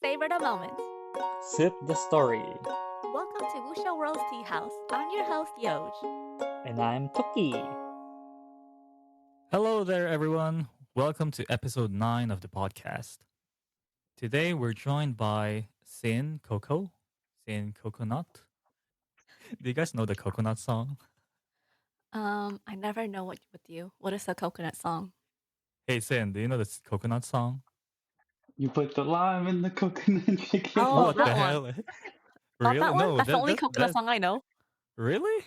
Savor the moment. Sip the story. Welcome to Wuxiaworld's Teahouse. I'm your host, Yojj. And I'm Tokki. Hello there, everyone. Welcome to episode 9 of the podcast. Today we're joined by Cyncoco. Coconut. Do you guys know the coconut song? I never know what with you. What is the coconut song? Hey, Cyn, do you know the coconut song? You put the lime in the coconut and shake it. Oh, What that the one. hell? Really? That one? No, That's the only coconut song I know. Really?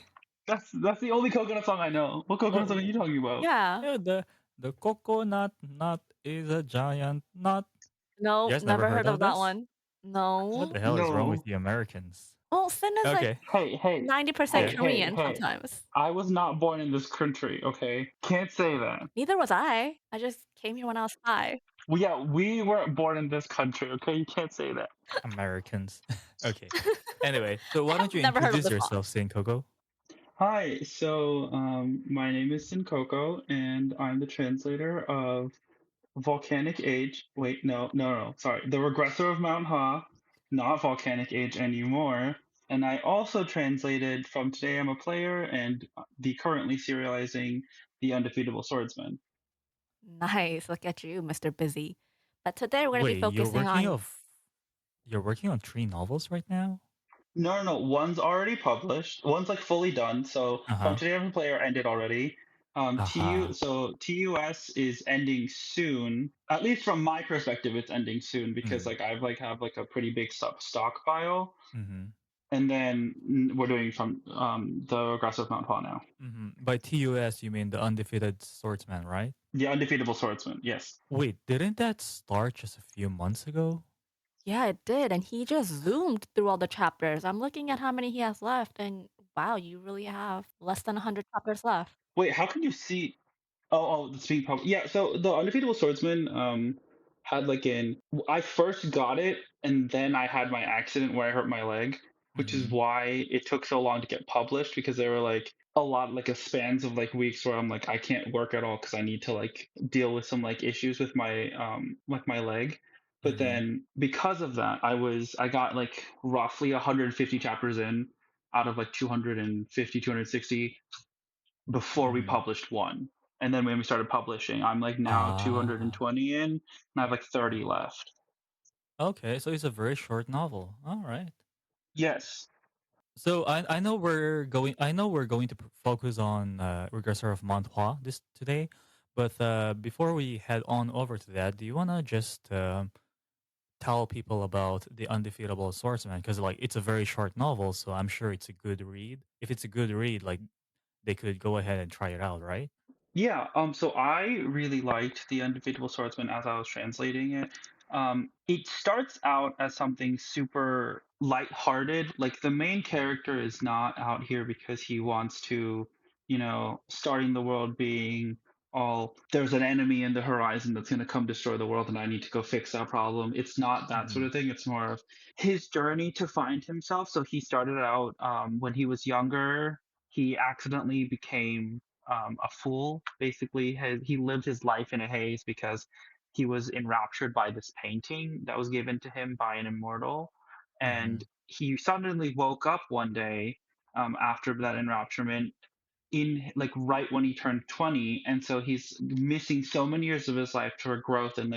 That's the only coconut song I know. What coconut song are you talking about? Yeah. Yeah, the coconut nut is a giant nut. No, You guys never heard of that this? one. No. What the hell is wrong No. with you Americans? Well, Cyn is Okay. like Hey, 90% Hey, Korean sometimes. I was not born in this country, okay? Can't say that. Neither was I. I just came here when I was 5. Well, yeah, we weren't born in this country, okay? You can't say that. Americans. Okay. Anyway, so why don't you Never heard of introduce the song. yourself, Cyncoco? Hi, so my name is Cyncoco, and I'm the translator of Volcanic Age. Wait, no, sorry. The Regressor of Mount Hua, not Volcanic Age anymore. And I also translated from Today I'm a Player and the currently serializing The Undefeatable Swordsman. Nice. Look at you, Mr. Busy. But today we're going to be Wait, focusing on... You're working on 3 novels right now? No. One's already published. One's like fully done. So from Today I'm a Player ended already. TUS is ending soon. At least from my perspective, it's ending soon because have a pretty big stockpile. Mm-hmm. And then we're doing from the Regressor of Mount Hua now. Mm-hmm. By TUS, you mean the Undefeated Swordsman, right? The Undefeatable Swordsman, yes. Wait, didn't that start just a few months ago? Yeah, it did. And he just zoomed through all the chapters. I'm looking at how many he has left. And wow, you really have less than 100 chapters left. Wait, how can you see? The speed pump. Yeah, so the Undefeatable Swordsman had I first got it, and then I had my accident where I hurt my leg, which is why it took so long to get published, because there were a lot a spans of weeks where I'm I can't work at all because I need to deal with some issues with my my leg. But then because of that, I got roughly 150 chapters in out of 250, 260 before we published one. And then when we started publishing, I'm now 220 in, and I have 30 left. Okay, so it's a very short novel. All right. Yes. So I know we're going to focus on Regressor of Mount Hua today, but before we head on over to that, do you want to just tell people about the Undefeatable Swordsman? Because it's a very short novel, so I'm sure it's a good read. If it's a good read, they could go ahead and try it out, right? Yeah. So I really liked the Undefeatable Swordsman as I was translating it. It starts out as something super lighthearted. The main character is not out here because he wants to, starting the world being all there's an enemy in the horizon that's going to come destroy the world and I need to go fix that problem. It's not that sort of thing. It's more of his journey to find himself. So he started out when he was younger. He accidentally became a fool. Basically, he lived his life in a haze because he was enraptured by this painting that was given to him by an immortal, and he suddenly woke up one day after that enrapturement in right when he turned 20, and so he's missing so many years of his life toward growth and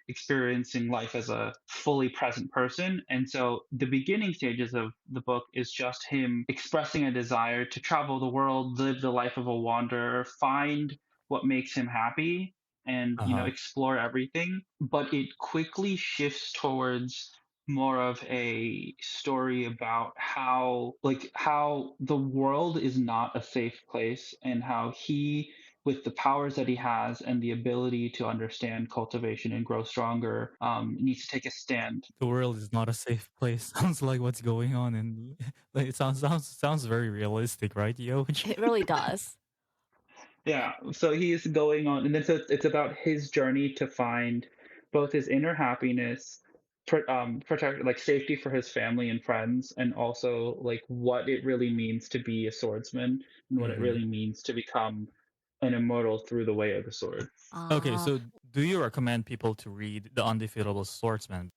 experiencing life as a fully present person. And so the beginning stages of the book is just him expressing a desire to travel the world, live the life of a wanderer, find what makes him happy, and explore everything. But it quickly shifts towards more of a story about how the world is not a safe place, and how he, with the powers that he has and the ability to understand cultivation and grow stronger, needs to take a stand. The world is not a safe place. Sounds like what's going on, and it sounds very realistic, right, Yojj? It really does. Yeah, so he is going on, and then so it's about his journey to find both his inner happiness, protect safety for his family and friends, and also what it really means to be a swordsman and what it really means to become an immortal through the way of the sword. Okay, so do you recommend people to read The Undefeatable Swordsman?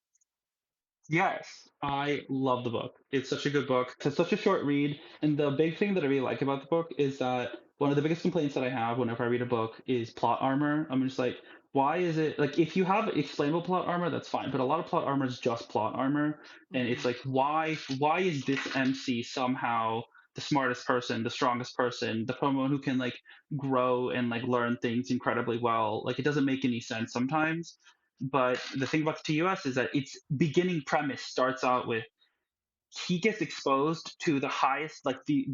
Yes, I love the book. It's such a good book. It's such a short read. And the big thing that I really like about the book is that one of the biggest complaints that I have whenever I read a book is plot armor. I'm just like, why is it like if you have explainable plot armor, that's fine. But a lot of plot armor is just plot armor. And it's Mhm. like, why is this MC somehow the smartest person, the strongest person, the someone who can like grow and like learn things incredibly well? Like it doesn't make any sense sometimes. But the thing about the TUS is that its beginning premise starts out with he gets exposed to the highest, like the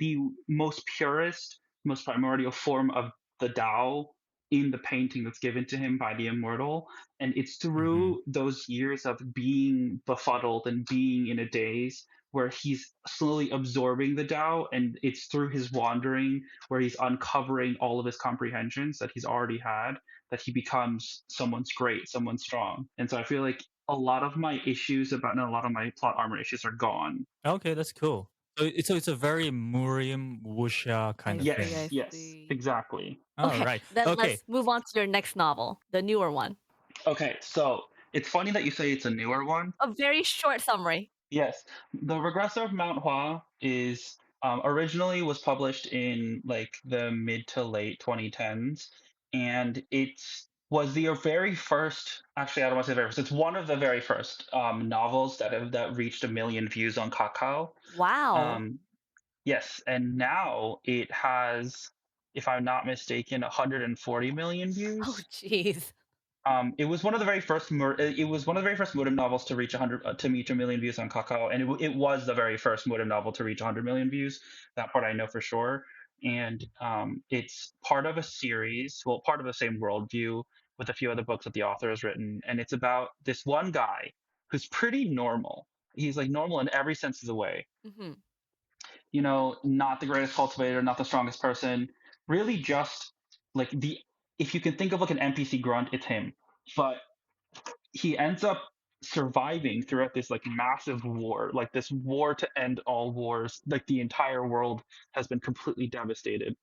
most purest, most primordial form of the Tao in the painting that's given to him by the immortal. And it's Mm-hmm. through those years of being befuddled and being in a daze where he's slowly absorbing the Tao, and it's through his wandering where he's uncovering all of his comprehensions that he's already had that he becomes someone's great, someone strong. And so I feel like a lot of my issues about and a lot of my plot armor issues are gone. Okay, that's cool. So it's a very murim wuxia kind I of see, thing. I Yes, see. exactly. All Okay, right. then Okay. let's move on to your next novel, the newer one. Okay, so it's funny that you say it's a newer one. A very short summary. Yes, the Regressor of Mount Hua is originally was published in like the mid to late 2010s, and it's was the very first. Actually, I don't want to say very first. It's one of the very first novels that reached 1 million views on Kakao. Wow. Um, yes, and now it has, if I'm not mistaken, 140 million Oh, views. jeez. It was one of the very first. It was one of the very first Murim novels to reach 100 to reach 1 million views on Kakao, and it was the very first Murim novel to reach 100 million views. That part I know for sure. And it's part of a series, well, part of the same worldview with a few other books that the author has written, and it's about this one guy who's pretty normal. He's like normal in every sense of the way. Mhm. Not the greatest cultivator, not the strongest person, really just like the if you can think of like an NPC grunt, it's him. But he ends up surviving throughout this like massive war, like this war to end all wars. Like the entire world has been completely devastated.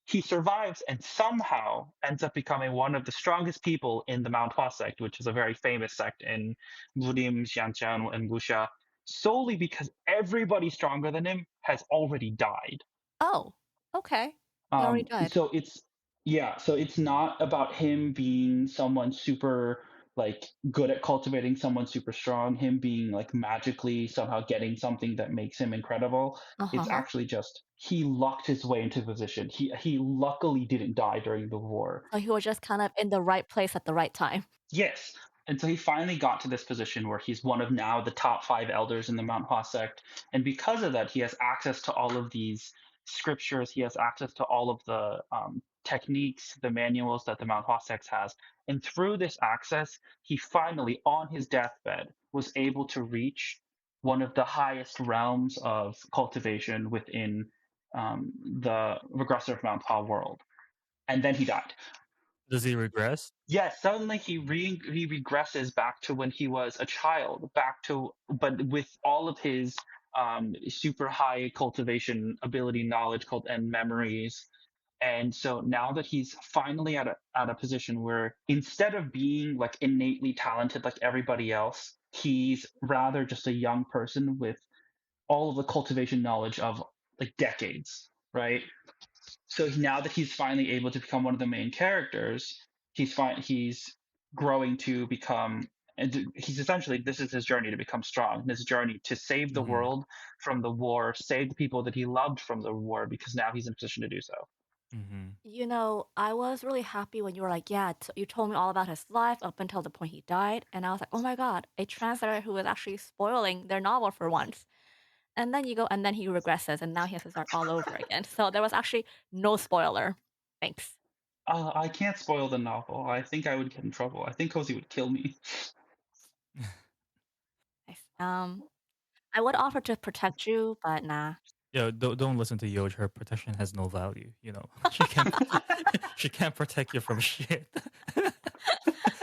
He survives and somehow ends up becoming one of the strongest people in the Mount Hua sect, which is a very famous sect in Murim, Xianjiang, and Wuxia, solely because everybody stronger than him has already died. Oh, okay. He already died. So it's yeah, so it's not about him being someone super like good at cultivating someone super strong, him being like magically somehow getting something that makes him incredible. It's Uh-huh. actually just he lucked his way into position. He luckily didn't die during the war. So he was just kind of in the right place at the right time. Yes. And so he finally got to this position where he's one of now the top 5 elders in the Mount Hua sect. And because of that, he has access to all of these scriptures. He has access to all of the techniques, the manuals that the Mount Hua sect has. And through this access, he finally, on his deathbed, was able to reach one of the highest realms of cultivation within the Regressor of Mount Hua world. And then he died. Does he regress? Yes, suddenly he regresses back to when he was a child, back to but with all of his super high cultivation ability, knowledge, called and memories. And so now that he's finally at a position where instead of being like innately talented like everybody else, he's rather just a young person with all of the cultivation knowledge of like decades, right? So now that he's finally able to become one of the main characters, he's growing to become and he's essentially this is his journey to become strong, his journey to save the Mm-hmm. world from the war, save the people that he loved from the war because now he's in a position to do so. Mm-hmm. I was really happy when you were like, yeah, you told me all about his life up until the point he died. And I was like, oh my God, a translator who was actually spoiling their novel for once. And then you go, and then he regresses, and now he has to start all over again. So there was actually no spoiler. Thanks. I can't spoil the novel. I think I would get in trouble. I think Cozy would kill me. Nice. I would offer to protect you, but nah. Yeah, don't listen to Yojj. Her protection has no value. She can't she can't protect you from shit.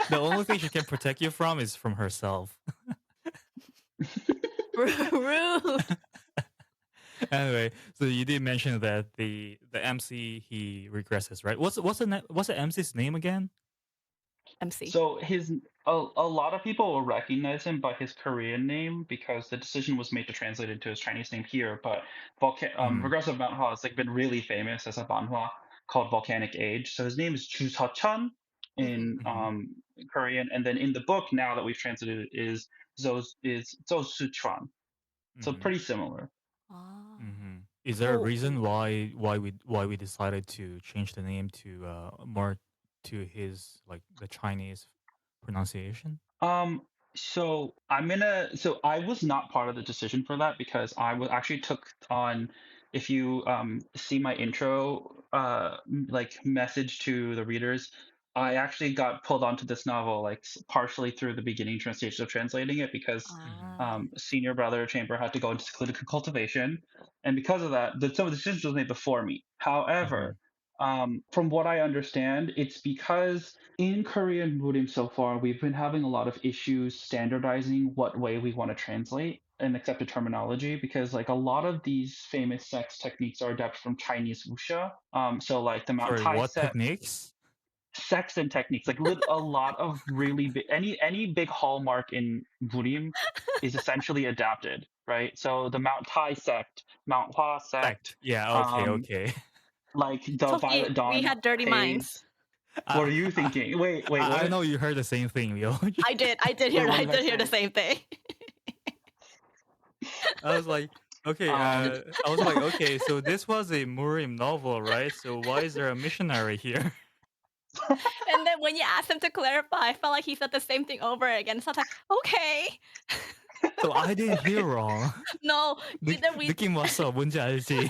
The only thing she can protect you from is from herself. Rude. Anyway, so you did mention that the MC he regresses, right? What's the MC's name again? MC. So a lot of people will recognize him by his Korean name because the decision was made to translate it to his Chinese name here. But Mm-hmm. Regressor of Mount Hua has like been really famous as a manhwa called Volcanic Age. So his name is Chu Chun Hmm. in Mm-hmm. Korean, and then in the book now that we've translated it is Zhou Sichuan. So Mm-hmm. pretty similar. Ah. Mm-hmm. Is there a So reason why we decided to change the name to more to his like the Chinese pronunciation? Um, so I was not part of the decision for that because I was actually took on, if you see my intro like message to the readers, I actually got pulled onto this novel like partially through the beginning stage of translating it because Mm-hmm. ah. senior brother Chamber had to go into secluded cultivation, and because of that, some of the decisions was made before me. Mm-hmm. However, from what I understand, it's because in Korean murim so far, we've been having a lot of issues standardizing what way we want to translate and accepted terminology because like a lot of these famous sex techniques are adapted from Chinese wuxia. So like the Mount Sorry, Tai what set techniques? sex and techniques, like a lot of really big any big hallmark in murim is essentially adapted, right? So the Mount Tai sect, Mount Hua sect, Sect. Yeah. Okay. um, Okay. like the Tokki, Violet we Dawn had dirty minds. haze. What I, are you I thinking? Wait, I what? know you heard the same thing, Yojj. I did hear Wait, that. what I did I did hear the say? same thing. I was like, okay. Um, I was like, okay. So this was a Murim novel, right? So why is there a missionary here? And then when you asked him to clarify, I felt like he said the same thing over again. So I was like, okay. So I didn't hear wrong. No, either we. 느낌 왔어. 뭔지 알지?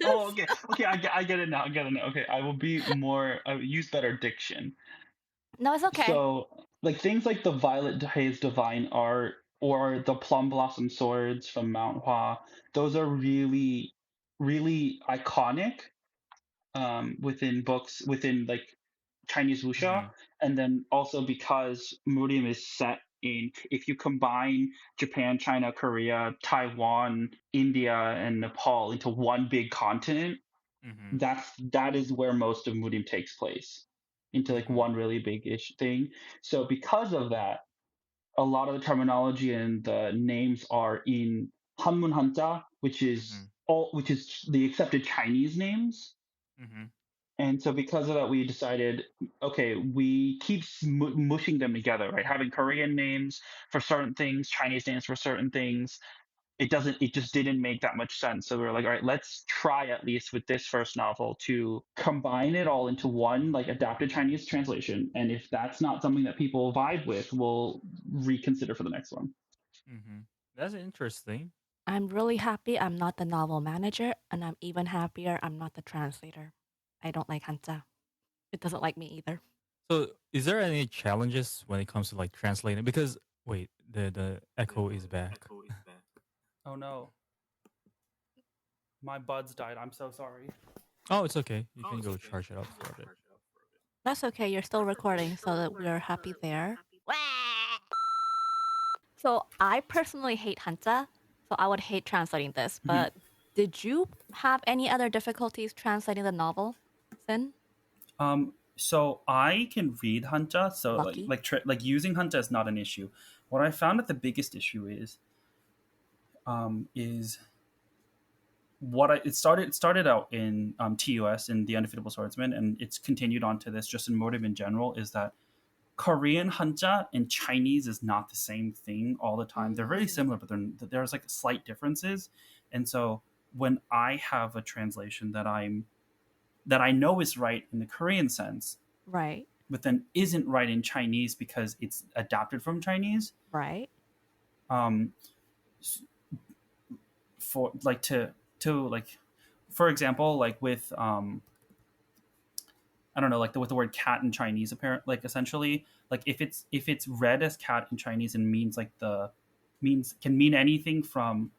oh, Yes. okay, I get it now. I get it now. Okay, I will be more. I will use better diction. No, it's okay. So, like things like the Violet Haze Divine Art or the Plum Blossom Swords from Mount Hua, those are really, really iconic within books within like Chinese wuxia, Mm-hmm. and then also because Murim is set in, if you combine Japan, China, Korea, Taiwan, India, and Nepal into one big continent, Mm-hmm. that is where most of Murim takes place, into like Mm-hmm. one really big ish thing. So because of that, a lot of the terminology and the names are in Hanmun Hanja, Mm-hmm. which is the accepted Chinese names. Mm-hmm. And so because of that, we decided, okay, we keep mushing them together, right? Having Korean names for certain things, Chinese names for certain things. It just didn't make that much sense. So we were like, all right, let's try at least with this first novel to combine it all into one like adapted Chinese translation. And if that's not something that people vibe with, we'll reconsider for the next one. Mm-hmm. That's interesting. I'm really happy I'm not the novel manager, and I'm even happier I'm not the translator. I don't like Hanja. It doesn't like me either. So, is there any challenges when it comes to like translating? Because wait, the echo is back. Oh no, my buds died. I'm so sorry. Oh, it's okay. You can go charge it up for a bit. That's okay. You're still recording, so that we're happy there. So I personally hate Hanja, so I would hate translating this. But did you have any other difficulties translating the novel, Cyn? So I can read Hanja, so Lucky. like using Hanja is not an issue. What I found that the biggest issue is it started out in TUS in the Undefeatable Swordsman, and it's continued on to this just in Motive in general. Is that Korean Hanja and Chinese is not the same thing all the time. They're very similar, but there's like slight differences. And so when I have a translation that I know is right in the Korean sense, Right. but then isn't right in Chinese because it's adapted from Chinese. Right. Um, for like to like, for example, like with I don't know, like with the word cat in Chinese, apparent like essentially, like if it's read as cat in Chinese and means like can mean anything from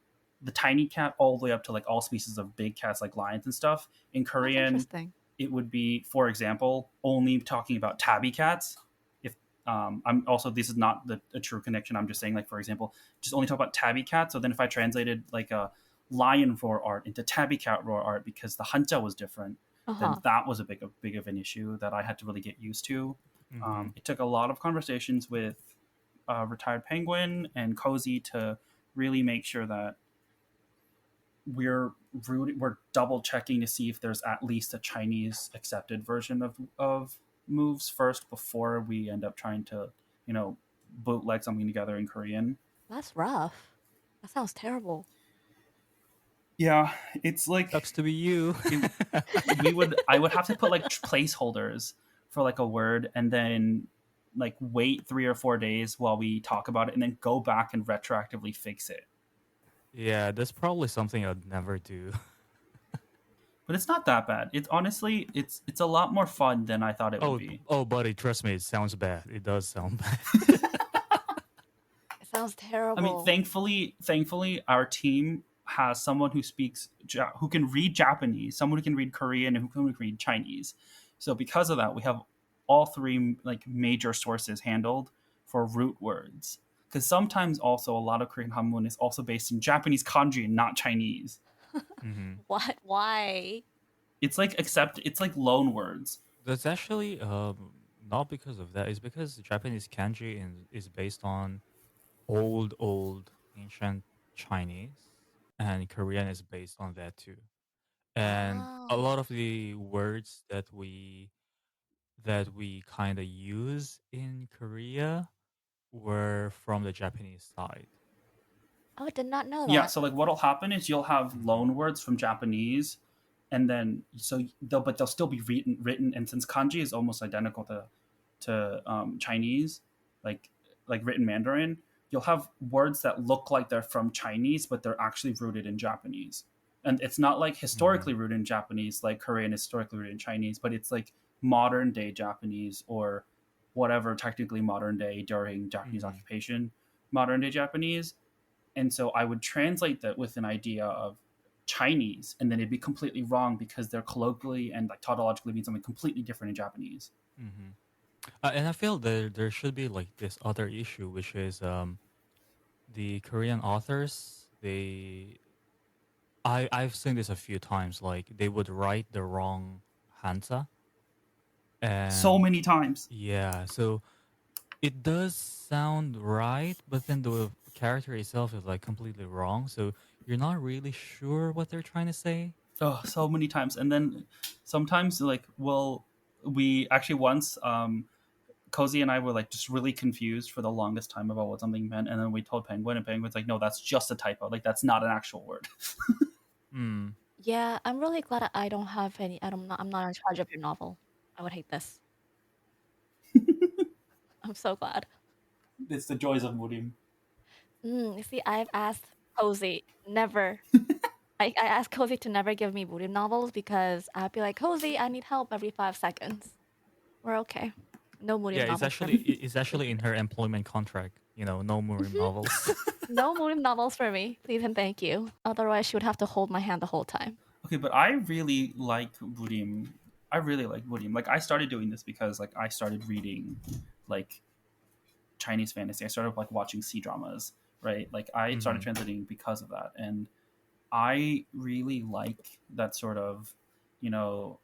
the tiny cat all the way up to like all species of big cats like lions and stuff. In That's Korean, interesting. it would be, for example, only talking about tabby cats. If I'm also, this is not a true connection. I'm just saying, like, for example, just only talk about tabby cats. So then if I translated like a lion roar art into tabby cat roar art because the hanja was different, then that was a big of an issue that I had to really get used to. Mm-hmm. It took a lot of conversations with Retired Penguin and Cozy to really make sure that we're double checking to see if there's at least a Chinese accepted version of moves first before we end up trying to, bootleg something together in Korean. That's rough. That sounds terrible. Yeah, it's like Sucks to be you. I would have to put like placeholders for like a word and then like wait 3 or 4 days while we talk about it and then go back and retroactively fix it. Yeah, that's probably something I'd never do. But it's not that bad. It's honestly it's a lot more fun than I thought it would be. Oh, buddy, trust me, it sounds bad. It does sound bad. It sounds I terrible. mean, thankfully, our team has someone who who can read Japanese, someone who can read Korean, and who can read Chinese. So because of that, we have all three like major sources handled for root words. Because sometimes also a lot of Korean Hanmun is also based in Japanese kanji and not Chinese. Mm-hmm. What? Why? It's like loan words. That's actually not because of that. It's because Japanese kanji is based on old ancient Chinese, and Korean is based on that too. And a Oh. lot of the words that we kind of use in Korea were from the Japanese side. Oh, I did not know Yeah, that. so like what'll happen is you'll have Mm-hmm. loan words from Japanese, and then they'll still be written, and since kanji is almost identical to Chinese, like written Mandarin, you'll have words that look like they're from Chinese, but they're actually rooted in Japanese. And it's not like Mm-hmm. historically rooted in Japanese, like Korean is historically rooted in Chinese, but it's like modern day Japanese or whatever technically modern day during Japanese Mm-hmm. occupation, modern day Japanese. And so I would translate that with an idea of Chinese, and then it'd be completely wrong because they're colloquially and like tautologically mean something completely different in Japanese. Mm-hmm. And I feel there should be like this other issue, which is the Korean authors. I've seen this a few times. Like they would write the wrong hanja, So and many times. yeah, so it does sound right, but then the character itself is like completely wrong. So you're not really sure what they're trying to say. Oh, so many times. And then sometimes like we actually once Cozy and I were like just really confused for the longest time about what something meant, and then we told Penguin, and Penguin's like, no, that's just a typo. Like that's not an actual word. Hmm. Yeah, I'm really glad that I don't have any. I'm not in charge of your novel. I would hate this. I'm so glad. It's the joys of murim. You see, I've asked Cozy never. I asked Cozy to never give me Buddhist novels because I'd be like, Cozy, I need help every 5 seconds. We're okay. No Yeah, Buddhist it's novels for actually me. it's actually in her employment contract. No murim novels. No Buddhist novels for me, please and thank you. Otherwise, she would have to hold my hand the whole time. Okay, but I really like murim. I really like murim. Like I started doing this because like I started reading like Chinese fantasy. I started like watching C dramas, right? Like I started Hmm. translating because of that, and I really like that sort of, you know,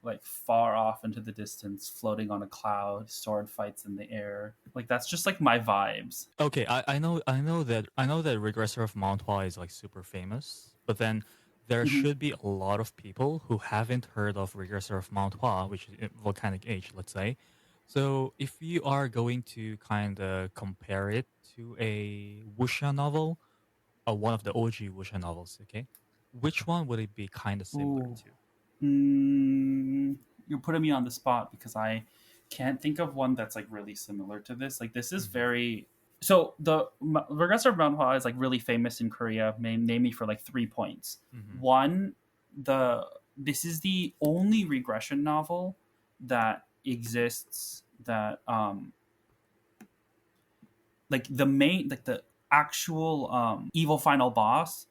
like far off into the distance, floating on a cloud, sword fights in the air. Like that's just like my vibes. Okay, I know that Regressor of Mount Hua is like super famous, but then there Mhm. should be a lot of people who haven't heard of Regressor of Mount Hua, which is Volcanic Age, let's say. So if you are going to kind of compare it to a Wuxia novel, one of the OG Wuxia novels, okay, which one would it be kind of similar Ooh. to? You're putting me on the spot because I can't think of one that's like really similar to this. Like this is Hmm. very so the Regressor of Mount Hua is like really famous in Korea, mainly for like 3 points. Hmm. One, this is the only regression novel that exists that like the actual evil final boss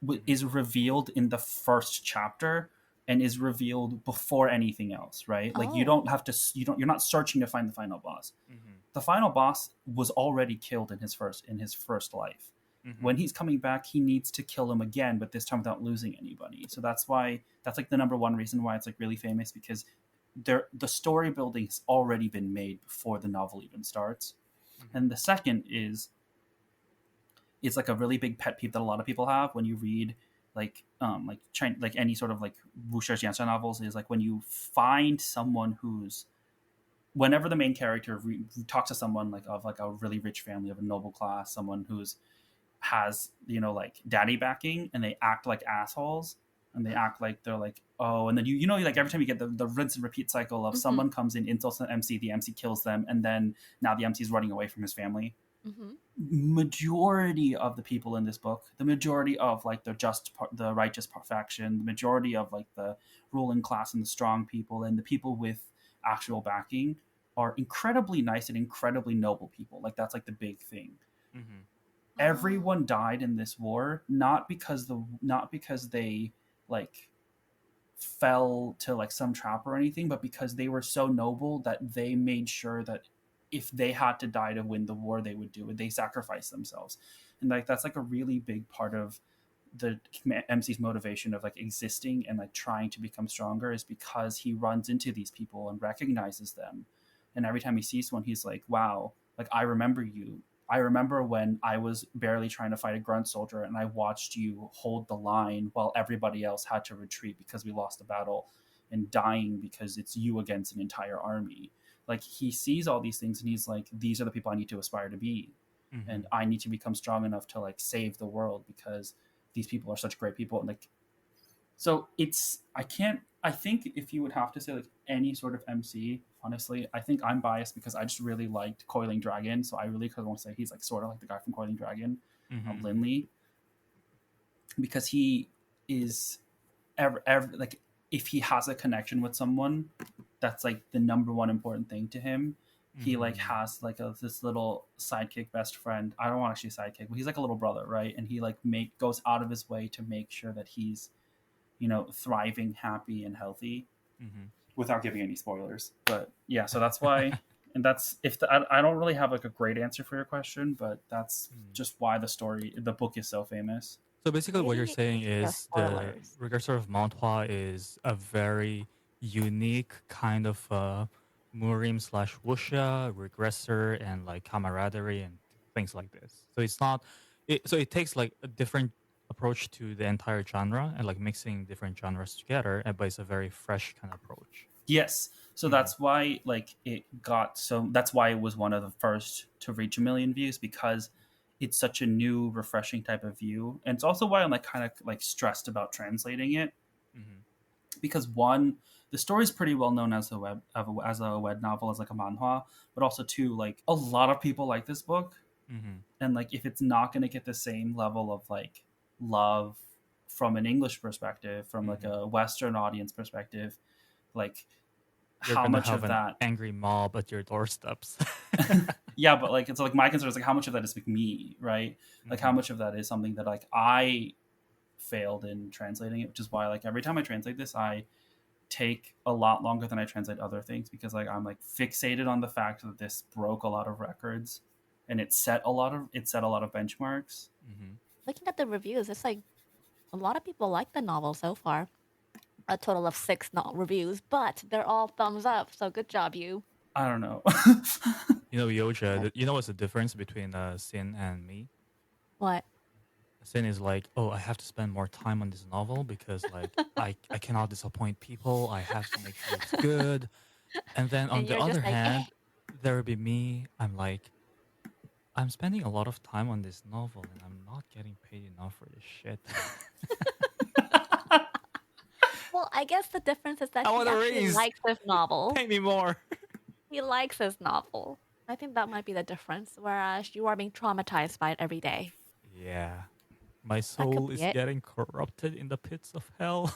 Hmm. is revealed in the first chapter and is revealed before anything else, right? Like you Oh. don't have to you're not searching to find the final boss. Hmm. The final boss was already killed in his first life. Hmm. When he's coming back, he needs to kill him again, but this time without losing anybody. So that's like the number one reason why it's like really famous, because the story building's already been made before the novel even starts. And the second is, it's like a really big pet peeve that a lot of people have when you read like any sort of like wuxia gangster novels, is like when you find someone who's, whenever the main character talks to someone like of like a really rich family, of a noble class, someone who's has, you know, like daddy backing, and they act like assholes, and they act like they're like, oh, and then you know, like every time you get the rinse and repeat cycle of someone comes in, insults the MC kills them, and then now the MC's running away from his family. Majority of the people in this book, the majority of like the righteous faction, the majority of like the ruling class and the strong people and the people with actual backing are incredibly nice and incredibly noble people. Like that's like the big thing. Everyone died in this war not because they like fell to like some trap or anything, but because they were so noble that they made sure that if they had to die to win the war, they would do it. They sacrificed themselves. And like that's like a really big part of the MC's motivation of like existing and like trying to become stronger, is because he runs into these people and recognizes them. And every time he sees one, he's like, wow, like I remember you. I remember when I was barely trying to fight a grunt soldier and I watched you hold the line while everybody else had to retreat because we lost the battle, and dying because it's you against an entire army. Like he sees all these things and he's like, these are the people I need to aspire to be. And I need to become strong enough to like save the world because these people are such great people. And like, so it's, I think if you would have to say like any sort of MC, honestly, I think I'm biased because I just really liked Coiling Dragon. So I really kind of want to say he's like sort of like the guy from Coiling Dragon, Linley, because he is like, if he has a connection with someone, that's like the number one important thing to him. He like has like this little sidekick best friend. I don't want to actually sidekick, but he's like a little brother, right? And he like goes out of his way to make sure that he's, you know, thriving, happy, and healthy, without giving any spoilers. But yeah, so that's why, and that's I don't really have like a great answer for your question, but that's just why the book is so famous. So basically, what you're Maybe saying is the spoilers. Regressor of Mount Hua is a very unique kind of murim slash wuxia, regressor, and like camaraderie and things like this. So it's not, so it takes like a different approach to the entire genre and like mixing different genres together, but it's a very fresh kind of approach. Yes. So that's why like that's why it was one of the first to reach 1 million views, because it's such a new, refreshing type of view. And it's also why I'm like kind of like stressed about translating it, because one, the story is pretty well known as a web novel, as like a manhwa, but also two, like a lot of people like this book, and like if it's not going to get the same level of like love from an English perspective, from like a Western audience perspective, like You're how gonna much have of an that angry mob at your doorsteps. yeah, but like it's like my concern is like how much of that is like me, right? Like how much of that is something that like I failed in translating it, which is why like every time I translate this, I take a lot longer than I translate other things, because like I'm like fixated on the fact that this broke a lot of records and it set a lot of benchmarks. Looking at the reviews, it's like a lot of people like the novel so far. A total of 6 reviews, but they're all thumbs up. So good job, you. I don't know. You know, Yojj, you know what's the difference between Cyn and me? What? Cyn is like, oh, I have to spend more time on this novel because like I cannot disappoint people. I have to make sure it's good. And then on And the you're other just like, eh. hand, there will be me. I'm like, I'm spending a lot of time on this novel and I'm not getting paid enough for this shit. Well, I guess the difference is that I he want a actually raise. likes his novel. Pay me more. He likes his novel. I think that might be the difference, whereas you are being traumatized by it every day. Yeah. My That could soul be is it. getting corrupted in the pits of hell.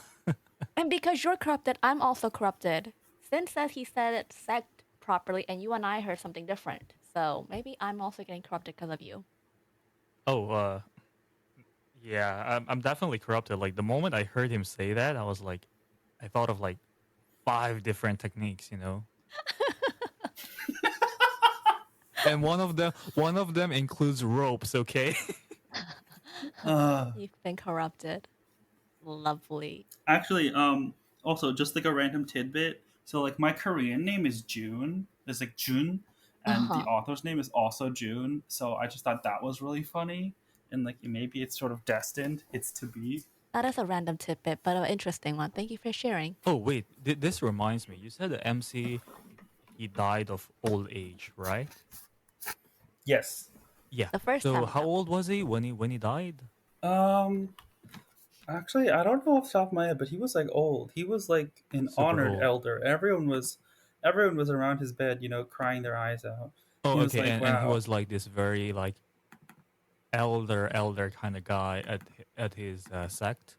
And because you're corrupted, I'm also corrupted. Sin says he said it sect properly, and you and I heard something different. So maybe I'm also getting corrupted because of you. Oh, yeah, I'm definitely corrupted. Like the moment I heard him say that, I was like, I thought of like 5 different techniques, you know. And one of them includes ropes. Okay. You've been corrupted. Lovely. Actually, also just like a random tidbit, So like my Korean name is June. It's like Jun, and the Uh-huh. author's name is also June. So I just thought that was really funny, and like maybe it's sort of destined. It's to be. That is a random tidbit, but an interesting one. Thank you for sharing. Oh wait, this reminds me. You said the MC he died of old age, right? Yes. Yeah. The first So time he how died. old was he when he died? Um. Actually, I don't know off the top of my head, but he was like old. He was like an Super honored old. elder. Everyone was around his bed, you know, crying their eyes out. Oh, He was okay. like, And he "Wow, was like this very like elder kind of guy at his sect,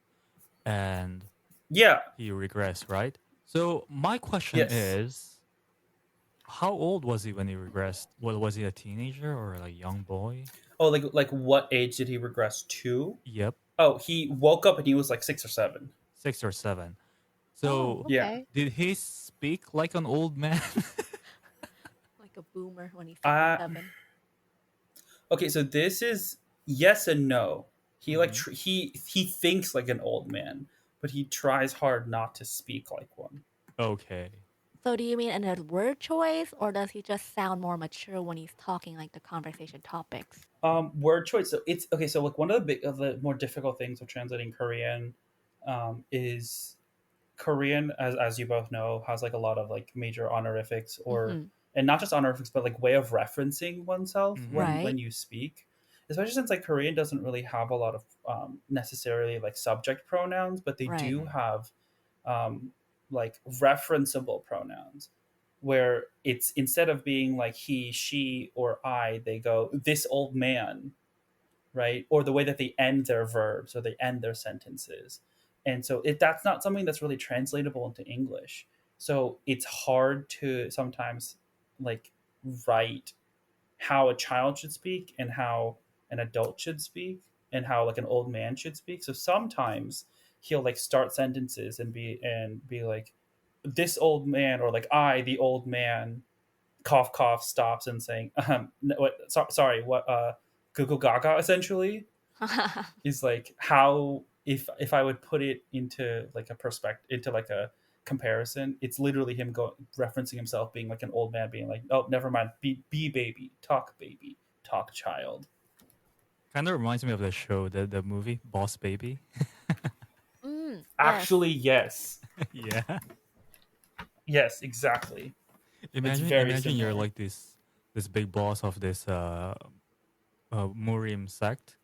and yeah, he regressed, right? So my question yes." is, how old was he when he regressed? Well, was he a teenager or a young boy? Oh, like what age did he regress to? Yep, Oh, he woke up and he was like 6 or 7. 6 or 7. Oh, So Yeah. okay. did he speak like an old man? Like a boomer when he's Uh 67. okay, so this is yes and no. He like Mhm. he thinks like an old man, but he tries hard not to speak like one. Okay. So do you mean in a word choice, or does he just sound more mature when he's talking like the conversation topics? Word choice. So it's okay. So like one of the more difficult things of translating Korean, is Korean, as you both know, has like a lot of like major honorifics, or Mm-hmm. and not just honorifics, but like way of referencing oneself Mhm. Right. when you speak. Especially since like Korean doesn't really have a lot of necessarily like subject pronouns, but they Right. do Mhm. have um, like referenceable pronouns, where it's instead of being like he, she, or I, they go this old man, right? Or the way that they end their verbs or they end their sentences. And so that's not something that's really translatable into English. So it's hard to sometimes like write how a child should speak and how an adult should speak and how like an old man should speak. So sometimes he'll like start sentences and be like this old man, or like I the old man, cough cough, stops and saying no, what sorry what Google Gaga essentially is like how if I would put it into like a perspective, into like a comparison, it's literally him going referencing himself being like an old man being like, oh never mind, be baby, talk child. Kind of reminds me of the show, the movie Boss Baby. Yes. Actually, yes, Yeah. yes, exactly. It's very Imagine you're similar. like this big boss of this murim sect,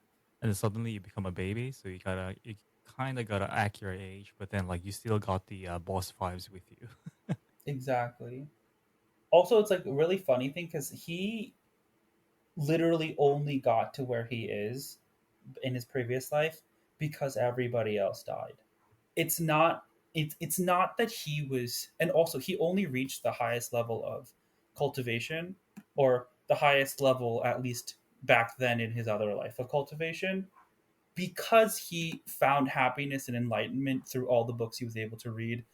and then suddenly you become a baby. So you kind of got an accurate age, but then like you still got the boss vibes with you. Exactly. Also, it's like a really funny thing because he literally only got to where he is in his previous life because everybody else died. It's not it's not that he was, and also he only reached the highest level of cultivation, or the highest level at least back then in his other life of cultivation, because he found happiness and enlightenment through all the books he was able to read,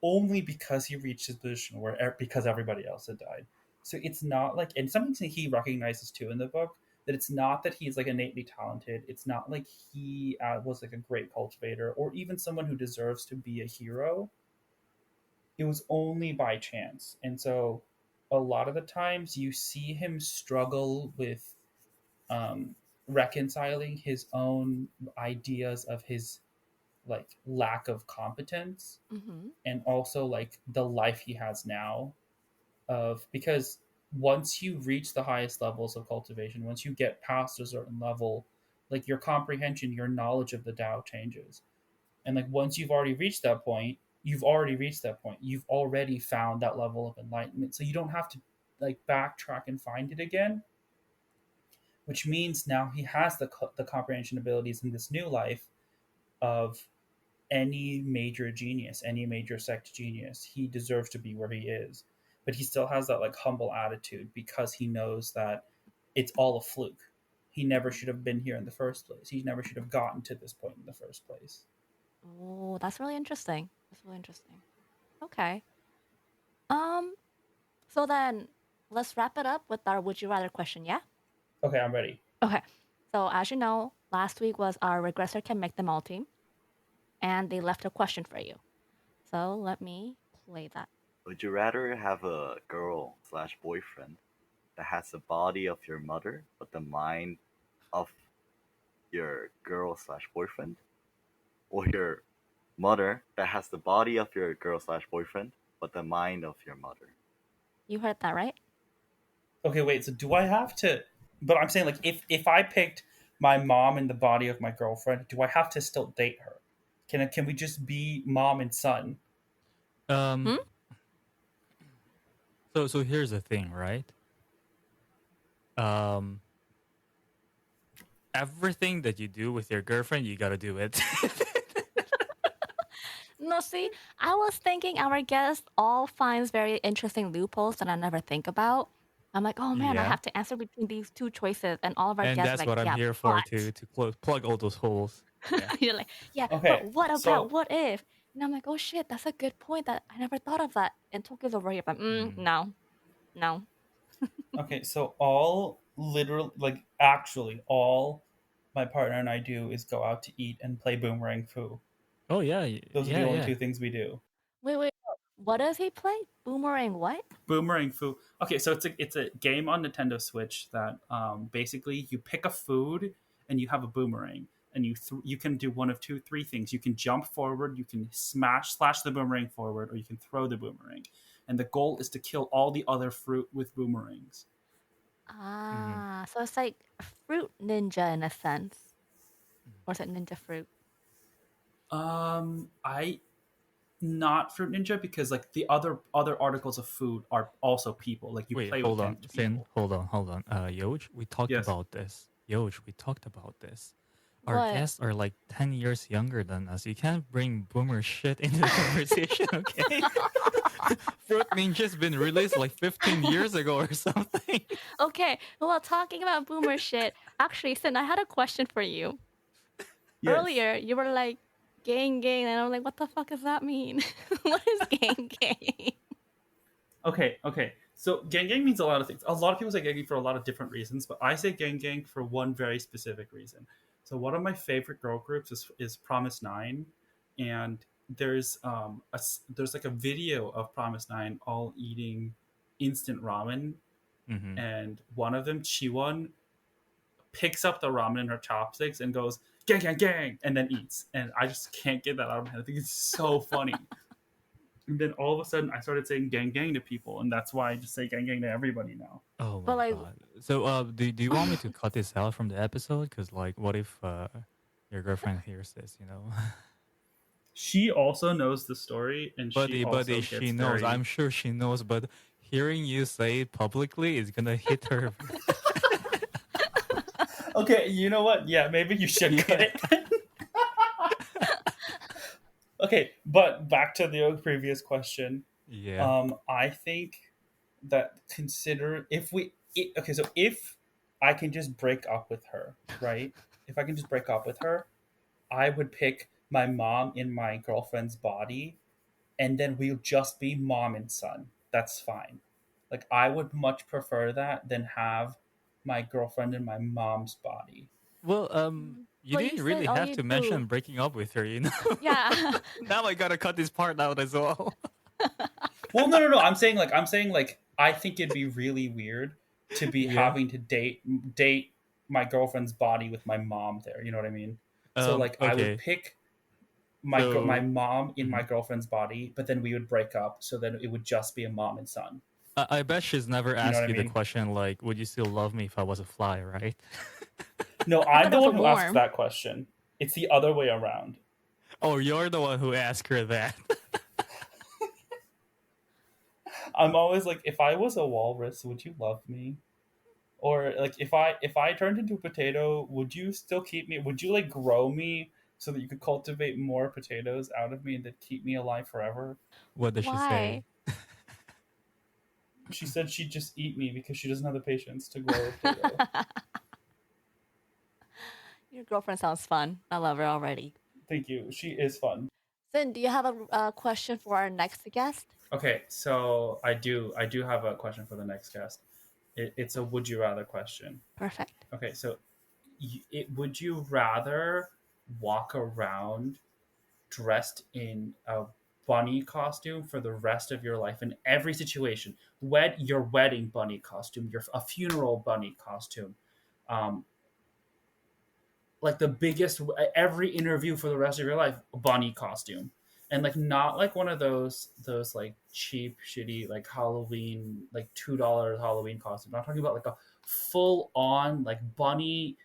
only because he reached his position where because everybody else had died. So it's not like, and something he recognizes too in the book, that it's not that he's like innately talented. It's not like he was like a great cultivator or even someone who deserves to be a hero. It was only by chance, and so a lot of the times you see him struggle with reconciling his own ideas of his like lack of competence, Mm-hmm. and also like the life he has now, of because once you reach the highest levels of cultivation, once you get past a certain level, like your comprehension, your knowledge of the Tao changes. And like once you've already reached that point, you've already found that level of enlightenment, so you don't have to like backtrack and find it again, which means now he has the comprehension abilities in this new life of any major genius, any major sect genius. He deserves to be where he is. But he still has that like humble attitude because he knows that it's all a fluke. He never should have been here in the first place. He never should have gotten to this point in the first place. Oh, that's really interesting. That's really interesting. Okay. Um, so then let's wrap it up with our would you rather question, yeah? Okay, I'm ready. Okay. So as you know, last week was our regressor can make them all team, and they left a question for you. So let me play that. Would you rather have a girl slash boyfriend that has the body of your mother but the mind of your girl slash boyfriend, or your mother that has the body of your girl slash boyfriend but the mind of your mother? You heard that right? Okay, wait. So do I have to? But I'm saying like if I picked my mom in the body of my girlfriend, do I have to still date her? Can we just be mom and son? Um. Hmm? So here's the thing, right? Um. Everything that you do with your girlfriend, you gotta do it. No, see, I was thinking our guest all finds very interesting loopholes that I never think about. I'm like, oh man, I Yeah. have to answer between these two choices, and all of our And guests are that's like, what I'm yeah, here for, to plug all those holes. Yeah. you're like, yeah, Okay, but what about so what if? And I'm like, oh shit, that's a good point that I never thought of that. And Tokyo's over here, but Mm. no, no. okay, so all literal like actually all my partner and I do is go out to eat and play Boomerang-fu. Oh yeah, Those are the yeah, only yeah. two things we do. Wait. What does he play? Boomerang what? Boomerang-fu. Okay, so it's a game on Nintendo Switch that basically you pick a food and you have a boomerang, and you can do one of three things. You can jump forward, you can slash the boomerang forward, or you can throw the boomerang. And the goal is to kill all the other fruit with boomerangs. Mm-hmm. Ah, so it's like a fruit ninja in a sense. Or is it ninja fruit? I not Fruit Ninja because like the other articles of food are also people. Like you Wait, play with hold on, ganked Cyn. people. Hold on. Yojj, we talked Yes. about this. Yojj, we talked about this. Our What? guests are like 10 years younger than us. You can't bring boomer shit into the conversation, okay? Fruit Ninja's been released like 15 years ago or something. Okay, well, talking about boomer shit, actually, Sin, I had a question for you. Yes. Earlier, you were like, gang, and I'm like, what the fuck does that mean? What is gang? Okay. So gang means a lot of things. A lot of people say gang for a lot of different reasons, but I say gang for one very specific reason. So one of my favorite girl groups is Promise Nine, and there's like a video of Promise Nine all eating instant ramen, Mm-hmm. and one of them, Chiwon, picks up the ramen in her chopsticks and goes gang, and then eats. And I just can't get that out of my head. I think it's so funny. And then all of a sudden, I started saying gang to people, and that's why I just say gang to everybody now. Oh But my like, god. So, do you want me to cut this out from the episode? Because, like, what if your girlfriend hears this, you know? She also knows the story, and she also Buddy, gets she knows. very. I'm sure she knows, but hearing you say it publicly is gonna hit her. Okay, you know what? Yeah, maybe you should cut Yeah. it. Okay, but back to the previous question. Yeah. I think that okay, so if I can just break up with her, right? If I can just break up with her, I would pick my mom in my girlfriend's body, and then we'll just be mom and son. That's fine. Like I would much prefer that than have my girlfriend in my mom's body. Well, you but you didn't said really all have you to do. mention breaking up with her, you know? Yeah. Now I gotta cut this part out as well. Well, no. I'm saying like I think it'd be really weird to be Yeah. having to date my girlfriend's body with my mom there. You know what I mean? So like I would Okay. pick So, my mom in my Mhm. girlfriend's body, but then we would break up. So then it would just be a mom and son. I bet she's never You know asked what I you the mean? question like, "Would you still love me if I was a fly?" Right? No, I I'm thought it the was a one who asks worm. that question. It's the other way around. Oh, you're the one who asked her that. I'm always like, if I was a walrus, would you love me? Or like if I turned into a potato, would you still keep me? Would you like grow me so that you could cultivate more potatoes out of me and that keep me alive forever? What does she Why? say? She said she'd just eat me because she doesn't have the patience to grow a potato. Your girlfriend sounds fun. I love her already. Thank you. She is fun. Sin, do you have a question for our next guest? Okay, so I do have a question for the next guest. It's a would you rather question. Perfect. Okay, so would you rather walk around dressed in a bunny costume for the rest of your life in every situation. Your wedding bunny costume, a funeral bunny costume, um, like the biggest every interview for the rest of your life, bunny costume, and like not like one of those like cheap shitty like Halloween like $2 Halloween costume. I'm not talking about like a full on like bunny,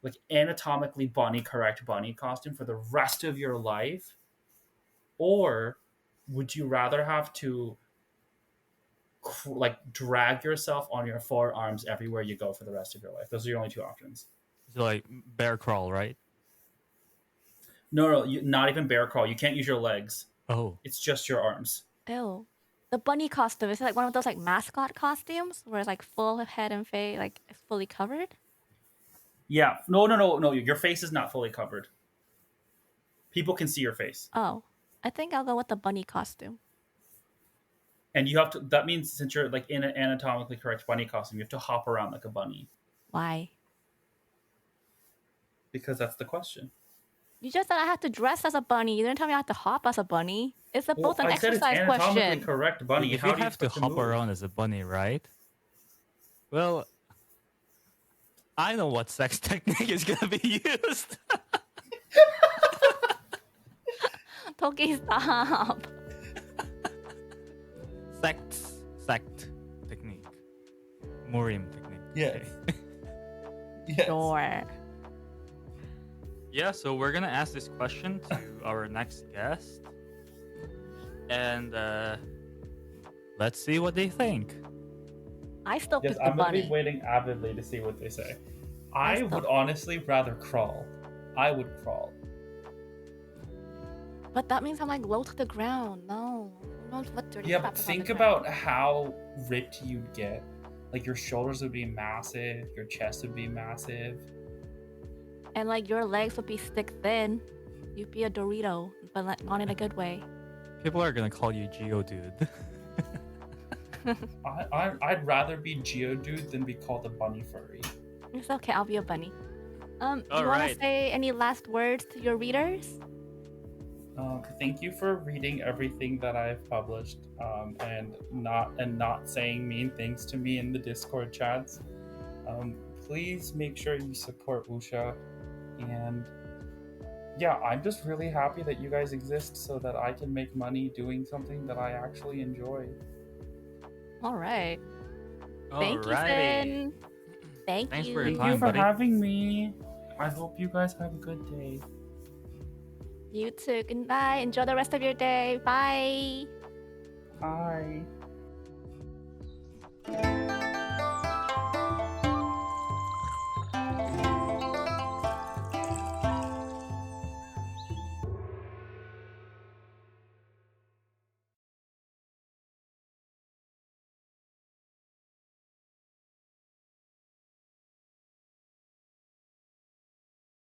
like anatomically bunny correct bunny costume for the rest of your life. Or would you rather have to like drag yourself on your forearms everywhere you go for the rest of your life? Those are your only two options. So like bear crawl, right? No, not even bear crawl. You can't use your legs. Oh, It's just your arms. Ew. The bunny costume, is it like one of those like mascot costumes where it's like full head and face, like it's fully covered? Yeah. No. Your face is not fully covered. People can see your face. Oh, I think I'll go with the bunny costume. And you have to, that means since you're like in an anatomically correct bunny costume, you have to hop around like a bunny. Why? Because that's the question. You just said I had to dress as a bunny. You didn't tell me I had to hop as a bunny. It's both an I said exercise it's anatomically question. correct bunny. if How you do you have to expect hop move? around as a bunny, right? Well, I know what sex technique is gonna be used. Tokki, stop. Sect technique, murim technique. Yes. Okay. Yes. Sure. Yeah, so we're gonna ask this question to our next guest, and let's see what they think. I still Yes, pick the I'm gonna be bunny. waiting avidly to see what they say. I still- would honestly rather crawl. I would crawl. But that means I'm like low to the ground. No. Who knows what dirty Yeah, crap but is on the think ground. about how ripped you'd get. Like your shoulders would be massive, your chest would be massive. And like your legs would be stick thin. You'd be a Dorito, but like, not in a good way. People are gonna call you Geodude. I'd rather be Geodude than be called a bunny furry. It's okay, I'll be a bunny. Do you want to Alright. say any last words to your readers? Thank you for reading everything that I've published, and not saying mean things to me in the Discord chats. Please make sure you support Wuxia, and yeah, I'm just really happy that you guys exist so that I can make money doing something that I actually enjoy. All right. Thank you, Alrighty. Cyn. Thank Thanks you. for your Thank time, you for buddy. having me. I hope you guys have a good day. You too. Good night. Enjoy the rest of your day. Bye. Bye.